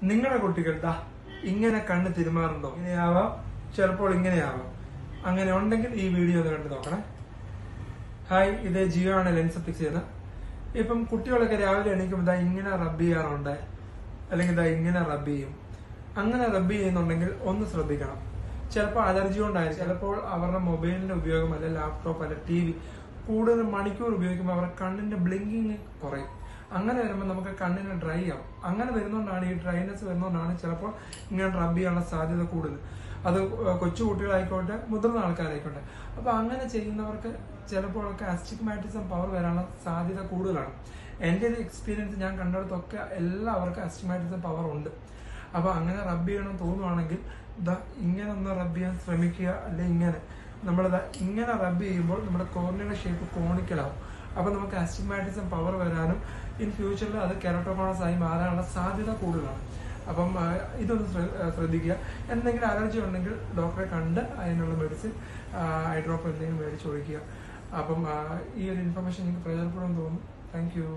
നിങ്ങളുടെ കുട്ടികൾ ഇങ്ങനെ കണ്ണ് തിരുമാറുണ്ടോ? ഇങ്ങനെയാവാം, ചിലപ്പോൾ ഇങ്ങനെയാവാം. അങ്ങനെ ഉണ്ടെങ്കിൽ ഈ വീഡിയോ ഒന്ന് കണ്ടു നോക്കണേ. ഹായ്, ഇത് ജിയോ ആണ് ലെൻസ് ഫിക്സ് ചെയ്യുന്നത്. ഇപ്പം കുട്ടികളൊക്കെ രാവിലെ എണീക്കുമ്പോൾ ഇങ്ങനെ റബ്ബ് ചെയ്യാറുണ്ട്, അല്ലെങ്കിൽ ഇങ്ങനെ റബ്ബ് ചെയ്യും. അങ്ങനെ റബ്ബ് ചെയ്യുന്നുണ്ടെങ്കിൽ ഒന്ന് ശ്രദ്ധിക്കണം. ചിലപ്പോൾ അലർജി കൊണ്ടായിരിക്കും, ചിലപ്പോൾ അവരുടെ മൊബൈലിന്റെ ഉപയോഗം അല്ല ലാപ്ടോപ്പ് അല്ല TV കൂടുതൽ മണിക്കൂർ ഉപയോഗിക്കുമ്പോൾ അവരുടെ കണ്ണിന്റെ ബ്ലിങ്കിങ് കുറയും. അങ്ങനെ വരുമ്പോൾ നമുക്ക് കണ്ണിന് ഡ്രൈ ആവും. അങ്ങനെ വരുന്നതുകൊണ്ടാണ്, ഈ ഡ്രൈനെസ് വരുന്നതുകൊണ്ടാണ് ചിലപ്പോൾ ഇങ്ങനെ റബ്ബ് ചെയ്യാനുള്ള സാധ്യത കൂടുതൽ. അത് കൊച്ചു കുട്ടികളായിക്കോട്ടെ, മുതിർന്ന ആൾക്കാരായിക്കോട്ടെ. അപ്പൊ അങ്ങനെ ചെയ്യുന്നവർക്ക് ചിലപ്പോഴൊക്കെ അസ്റ്റിഗ്മാറ്റിസം പവർ വരാനുള്ള സാധ്യത കൂടുതലാണ്. എന്റെ ഒരു എക്സ്പീരിയൻസ് ഞാൻ കണ്ടിടത്തൊക്കെ എല്ലാവർക്കും അസ്റ്റിഗ്മാറ്റിസം പവർ ഉണ്ട്. അപ്പൊ അങ്ങനെ റബ്ബ് ചെയ്യണം തോന്നുവാണെങ്കിൽ ഇങ്ങനെ ഒന്ന് റബ്ബ് ചെയ്യാൻ ശ്രമിക്കുക. അല്ലെങ്കിൽ ഇങ്ങനെ റബ്ബ് ചെയ്യുമ്പോൾ നമ്മുടെ കോർണിയയുടെ ഷേപ്പ് കോണിക്കലാവും. അപ്പൊ നമുക്ക് അസ്റ്റിഗ്മാറ്റിസം പവർ വരാനും ഇൻ ഫ്യൂച്ചറിൽ അത് കെറട്ടോകോണസ് ആയി മാറാനുള്ള സാധ്യത കൂടുതലാണ്. അപ്പം ഇതൊന്ന് ശ്രദ്ധിക്കുക. എന്തെങ്കിലും അലർജി ഉണ്ടെങ്കിൽ ഡോക്ടറെ കണ്ട് അതിനുള്ള മെഡിസിൻ, ഐ ഡ്രോപ്പ് എന്തെങ്കിലും മേടിച്ചൊഴിക്കുക. അപ്പം ഈ ഒരു ഇൻഫർമേഷൻ നിങ്ങൾക്ക് പ്രയോജനപ്പെടുമെന്ന് തോന്നുന്നു. Thank you.